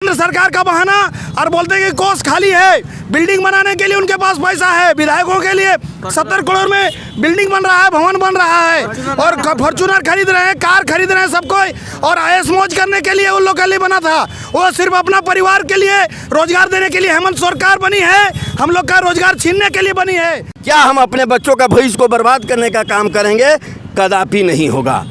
केंद्र सरकार का बहाना और बोलते हैं कि कोष खाली है, बिल्डिंग बनाने के लिए उनके पास पैसा है। विधायकों के लिए 70 करोड़ में बिल्डिंग बन रहा है, भवन बन रहा है और फॉर्च्यूनर खरीद रहे हैं, कार खरीद रहे हैं सब कोई। और ऐश मौज करने के लिए उन लोगों के लिए बना था, वो सिर्फ अपना परिवार के लिए रोजगार देने के लिए हेमंत सरकार बनी है, हम लोग का रोजगार छीनने के लिए बनी है। क्या हम अपने बच्चों का भविष्य को बर्बाद करने का काम करेंगे? कदापि नहीं होगा।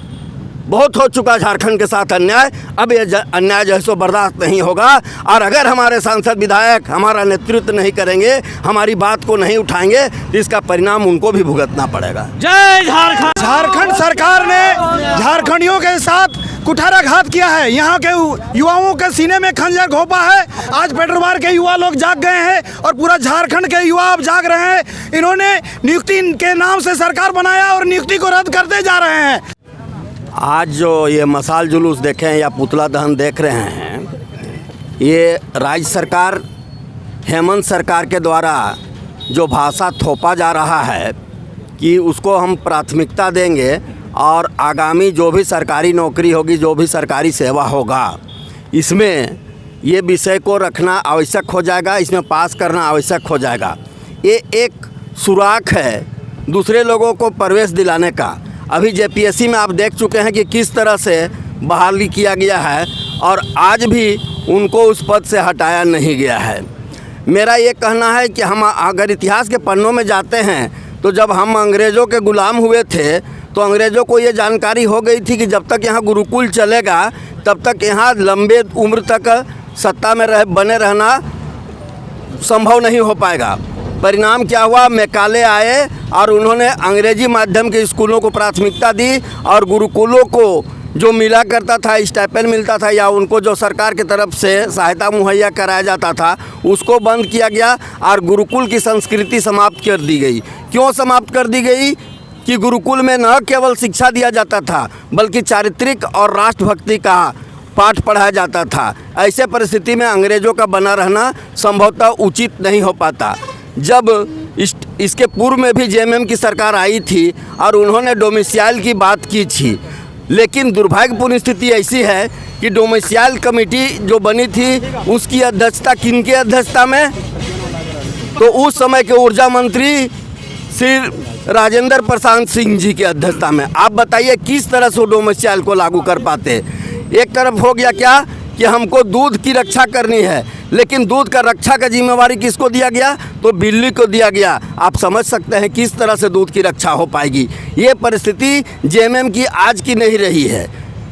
बहुत हो चुका झारखंड के साथ अन्याय, अब ये अन्याय जो है सो बर्दाश्त नहीं होगा। और अगर हमारे सांसद विधायक हमारा नेतृत्व नहीं करेंगे, हमारी बात को नहीं उठाएंगे, तो इसका परिणाम उनको भी भुगतना पड़ेगा। जय झारखंड। झारखंड सरकार ने झारखंडियों के साथ कुठाराघात किया है, यहाँ के युवाओं के सीने में खंजर घोंपा है। आज पेट्रोबार के युवा लोग जाग गए हैं और पूरा झारखंड के युवा अब जाग रहे हैं। इन्होंने नियुक्ति के नाम से सरकार बनाया और नियुक्ति को रद्द करते जा रहे हैं। आज जो ये मसाल जुलूस देखें या पुतला दहन देख रहे हैं, ये राज्य सरकार हेमंत सरकार के द्वारा जो भाषा थोपा जा रहा है कि उसको हम प्राथमिकता देंगे और आगामी जो भी सरकारी नौकरी होगी, जो भी सरकारी सेवा होगा, इसमें ये विषय को रखना आवश्यक हो जाएगा, इसमें पास करना आवश्यक हो जाएगा। ये एक सुराख है दूसरे लोगों को प्रवेश दिलाने का। अभी जेपीएससी में आप देख चुके हैं कि किस तरह से बहाली किया गया है और आज भी उनको उस पद से हटाया नहीं गया है। मेरा ये कहना है कि हम अगर इतिहास के पन्नों में जाते हैं तो जब हम अंग्रेज़ों के ग़ुलाम हुए थे तो अंग्रेज़ों को ये जानकारी हो गई थी कि जब तक यहाँ गुरुकुल चलेगा तब तक यहाँ लंबे उम्र तक सत्ता में बने रहना संभव नहीं हो पाएगा। परिणाम क्या हुआ? मैकाले आए और उन्होंने अंग्रेजी माध्यम के स्कूलों को प्राथमिकता दी और गुरुकुलों को जो मिला करता था, स्टाइपेंड मिलता था या उनको जो सरकार की तरफ से सहायता मुहैया कराया जाता था, उसको बंद किया गया और गुरुकुल की संस्कृति समाप्त कर दी गई। क्यों समाप्त कर दी गई? कि गुरुकुल में न केवल शिक्षा दिया जाता था बल्कि चारित्रिक और राष्ट्रभक्ति का पाठ पढ़ाया जाता था। ऐसे परिस्थिति में अंग्रेज़ों का बना रहना संभवतः उचित नहीं हो पाता। जब इसके पूर्व में भी जेएमएम की सरकार आई थी और उन्होंने डोमिसाइल की बात की थी, लेकिन दुर्भाग्यपूर्ण स्थिति ऐसी है कि डोमिसाइल कमेटी जो बनी थी उसकी अध्यक्षता किनके अध्यक्षता में? तो उस समय के ऊर्जा मंत्री श्री राजेंद्र प्रसाद सिंह जी की अध्यक्षता में। आप बताइए किस तरह से डोमिसाइल को लागू कर पाते? एक तरफ हो गया क्या कि हमको दूध की रक्षा करनी है, लेकिन दूध का रक्षा का जिम्मेवारी किसको दिया गया? तो बिल्ली को दिया गया। आप समझ सकते हैं किस तरह से दूध की रक्षा हो पाएगी। ये परिस्थिति जेएमएम की आज की नहीं रही है।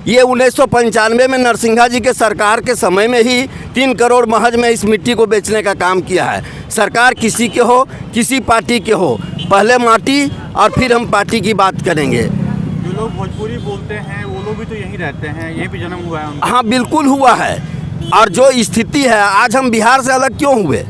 ये 1995 में नरसिंहा जी के सरकार के समय में ही 3 करोड़ महज में इस मिट्टी को बेचने का काम किया है। सरकार किसी के हो, किसी पार्टी के हो, पहले माटी और फिर हम पार्टी की बात करेंगे। जो लोग भोजपुरी बोलते हैं वो लोग भी तो यहीं रहते हैं, यहीं भी जन्म हुआ है उनका। हाँ, बिल्कुल हुआ है। और जो स्थिति है, आज हम बिहार से अलग क्यों हुए?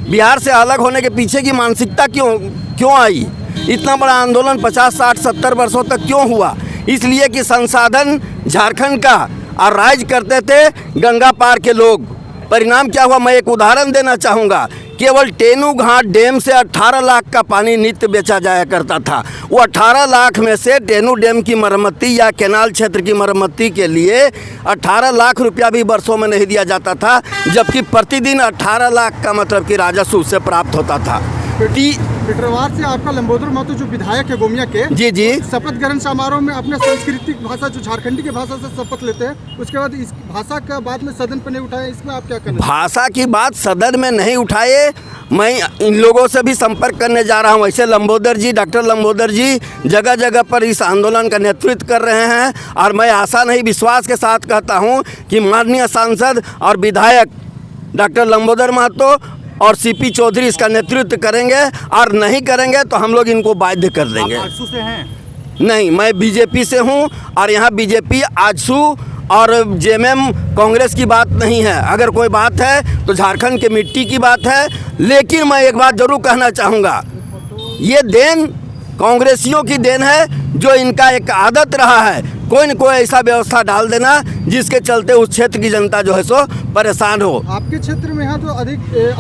बिहार से अलग होने के पीछे की मानसिकता क्यों आई? इतना बड़ा आंदोलन 50, 60, 70 वर्षों तक क्यों हुआ? इसलिए कि संसाधन झारखंड का और राज करते थे गंगा पार के लोग। परिणाम क्या हुआ? मैं एक उदाहरण देना चाहूँगा। केवल टेनू घाट डैम से 18 लाख का पानी नित्य बेचा जाया करता था। वो 18 लाख में से टेनू डैम की मरम्मती या कैनाल क्षेत्र की मरम्मती के लिए 18 लाख रुपया भी वर्षों में नहीं दिया जाता था, जबकि प्रतिदिन 18 लाख का मतलब कि राजस्व उससे प्राप्त होता था। पेट्रोबार से आपका लंबोदर महतो जो विधायक है गोमिया के, जी शपथ ग्रहण समारोह में अपने सांस्कृतिक भाषा जो झारखंडी की भाषा से शपथ लेते हैं, उसके बाद इस भाषा का बाद में सदन पर नहीं उठाए, इसमें आप क्या करना? भाषा की बात सदन में नहीं उठाए, मैं इन लोगों से भी संपर्क करने जा रहा हूँ। ऐसे लंबोदर जी, डॉक्टर लंबोदर जी जगह जगह पर इस आंदोलन का नेतृत्व कर रहे हैं और मैं आशा नहीं विश्वास के साथ कहता हूँ कि माननीय सांसद और विधायक डॉक्टर लंबोदर महतो और सीपी चौधरी इसका नेतृत्व करेंगे और नहीं करेंगे तो हम लोग इनको बाध्य कर देंगे। आप आजसू से हैं? नहीं, मैं बीजेपी से हूँ और यहाँ बीजेपी आजसू और जेएमएम कांग्रेस की बात नहीं है। अगर कोई बात है तो झारखंड के मिट्टी की बात है। लेकिन मैं एक बात जरूर कहना चाहूँगा, ये देन कांग्रेसियों की देन है, जो इनका एक आदत रहा है कोई न कोई ऐसा व्यवस्था डाल देना जिसके चलते उस क्षेत्र की जनता जो है सो परेशान हो। आपके क्षेत्र में यहाँ तो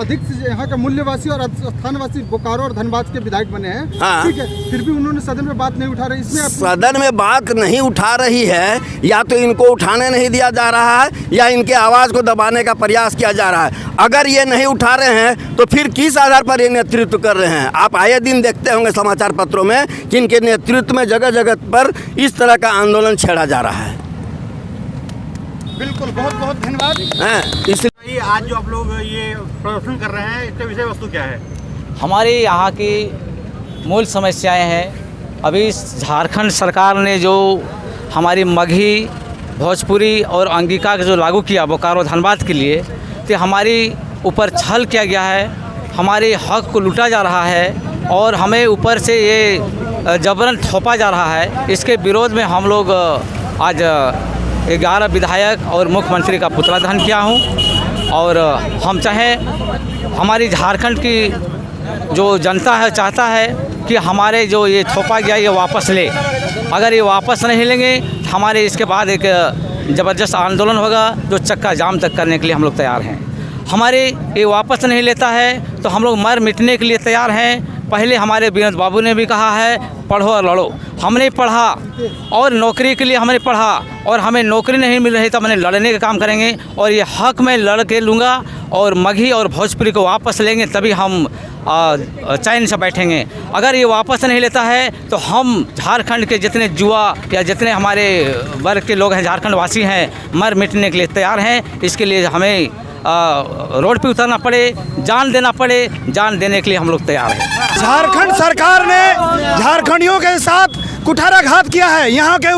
अधिक से यहाँ का मूल्यवासी और स्थानवासी बोकारो और धनबाद के विधायक बने हैं। हाँ। ठीक है, फिर भी उन्होंने सदन में बात नहीं उठा रही। इसमें सदन में बात नहीं उठा रही है, या तो इनको उठाने नहीं दिया जा रहा है या इनके आवाज़ को दबाने का प्रयास किया जा रहा है। अगर ये नहीं उठा रहे हैं तो फिर किस आधार पर ये नेतृत्व कर रहे हैं? आप आए दिन देखते होंगे समाचार पत्रों में कि इनके नेतृत्व में जगह जगह पर इस तरह का आंदोलन छेड़ा जा रहा है। बिल्कुल, बहुत बहुत धन्यवाद। इसलिए आज जो आप लोग ये प्रदर्शन कर रहे हैं, इसका विषय वस्तु क्या है? हमारी यहाँ की मूल समस्याएं हैं। अभी झारखंड सरकार ने जो हमारी मगही, भोजपुरी और अंगिका का जो लागू किया बोकारो धनबाद के लिए, तो हमारी ऊपर छल किया गया है, हमारे हक को लूटा जा रहा है और हमें ऊपर से ये जबरन थोपा जा रहा है। इसके विरोध में हम लोग आज 11 विधायक और मुख्यमंत्री का पुतला दहन किया हूँ। और हम चाहें, हमारी झारखंड की जो जनता है चाहता है कि हमारे जो ये थोपा गया ये वापस ले। अगर ये वापस नहीं लेंगे तो हमारे इसके बाद एक ज़बरदस्त आंदोलन होगा जो चक्का जाम तक करने के लिए हम लोग तैयार हैं। हमारे ये वापस नहीं लेता है तो हम लोग मर मिटने के लिए तैयार हैं। पहले हमारे विनोद बाबू ने भी कहा है पढ़ो और लड़ो। हमने पढ़ा और नौकरी के लिए हमने पढ़ा और हमें नौकरी नहीं मिल रही तो हमने लड़ने का काम करेंगे और ये हक में लड़ के लूँगा और मगही और भोजपुरी को वापस लेंगे तभी हम चैन से बैठेंगे। अगर ये वापस नहीं लेता है तो हम झारखंड के जितने युवा या जितने हमारे वर्ग के लोग हैं, झारखंड वासी हैं, मर मिटने के लिए तैयार हैं। इसके लिए हमें रोड पे उतरना पड़े, जान देना पड़े, जान देने के लिए हम लोग तैयार हैं। झारखंड सरकार ने झारखंडियों के साथ कुठाराघात किया है। यहाँ के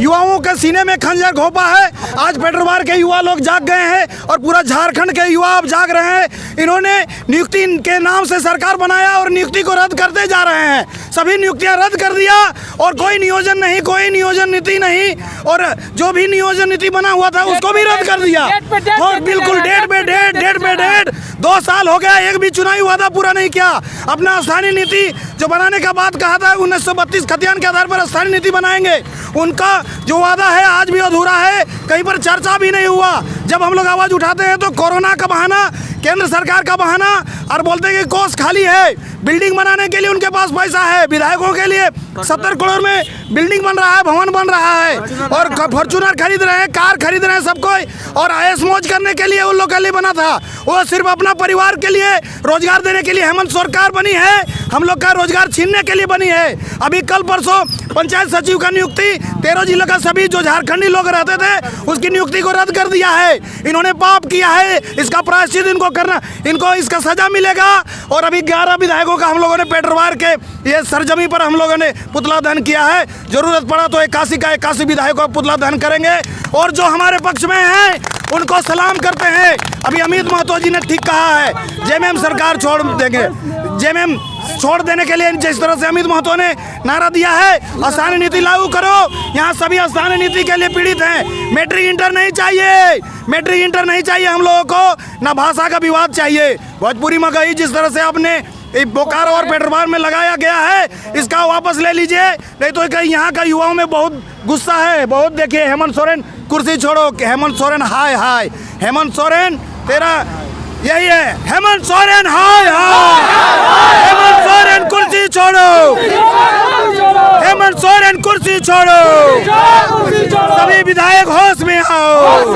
युवाओं के सीने में खंजर घोंपा है। आज पेट्रोबार के युवा लोग जाग गए हैं और पूरा झारखंड के युवा अब जाग रहे हैं। इन्होंने नियुक्ति के नाम से सरकार बनाया और नियुक्ति को रद्द करते जा रहे हैं। सभी नियुक्तियां रद्द कर दिया और कोई नियोजन नहीं, कोई नियोजन नीति नहीं, और जो भी नियोजन नीति बना हुआ था उसको भी रद्द कर दिया। और बिल्कुल डेट पे डेट 2 साल हो गया, एक भी चुनावी वादा पूरा नहीं किया। अपना स्थानीय नीति जो बनाने का बात कहा था 1932 खतियान के आधार पर स्थानीय नीति बनाएंगे, उनका जो वादा है आज भी अधूरा है। कहीं पर चर्चा भी नहीं हुआ। जब हम लोग आवाज़ उठाते हैं तो कोरोना का बहाना, केंद्र सरकार का बहाना, और बोलते हैं कि कोष खाली है। बिल्डिंग बनाने के लिए उनके पास पैसा है। विधायकों के लिए 70 करोड़ में बिल्डिंग बन रहा है, भवन बन रहा है, और फॉर्चूनर खरीद रहे हैं, कार खरीद रहे हैं सब कोई, और ऐश मौज करने के लिए उन लोग के लिए बना था। वो सिर्फ अपना परिवार के लिए रोजगार देने के लिए हेमंत सरकार बनी है, हम लोग का रोजगार छीनने के लिए बनी है। अभी कल परसों पंचायत सचिव का नियुक्ति 13 जिलों का सभी जो झारखंडी लोग रहते थे उसकी नियुक्ति को रद्द कर दिया है। इन्होंने पाप किया है, इसका प्रायश्चित इनको करना, इनको इसका सजा मिलेगा। और अभी 11 विधायकों का हम लोगों ने पेट्रोबार के ये सरजमी पर हम लोगों ने पुतला दहन किया है। जरूरत पड़ा तो 81 विधायकों का पुतला दहन करेंगे। और जो हमारे पक्ष में हैं उनको सलाम करते हैं। अभी अमित महतो जी ने ठीक कहा है, जेएमएम सरकार छोड़ देंगे। जेएमएम छोड़ देने के लिए जिस तरह से अमित महतो ने नारा दिया है, स्थानीय नीति लागू करो। यहाँ सभी स्थानीय नीति के लिए पीड़ित हैं। मैट्रिक इंटर नहीं चाहिए, मैट्रिक इंटर नहीं चाहिए हम लोगों को, ना भाषा का विवाद चाहिए। भोजपुरी मगही जिस तरह से अपने बोकारो और पेट्रोबार में लगाया गया है, इसका वापस ले लीजिए, नहीं तो कहीं यहाँ का युवाओं में बहुत गुस्सा है। बहुत देखिए, हेमंत सोरेन कुर्सी छोड़ो, हेमंत सोरेन हाय हाय, हेमंत सोरेन तेरा यही है, हेमंत सोरेन हाय हाय, हेमंत सोरेन कुर्सी छोड़ो, हेमंत सोरेन कुर्सी छोड़ो। सभी विधायक होश में आओ।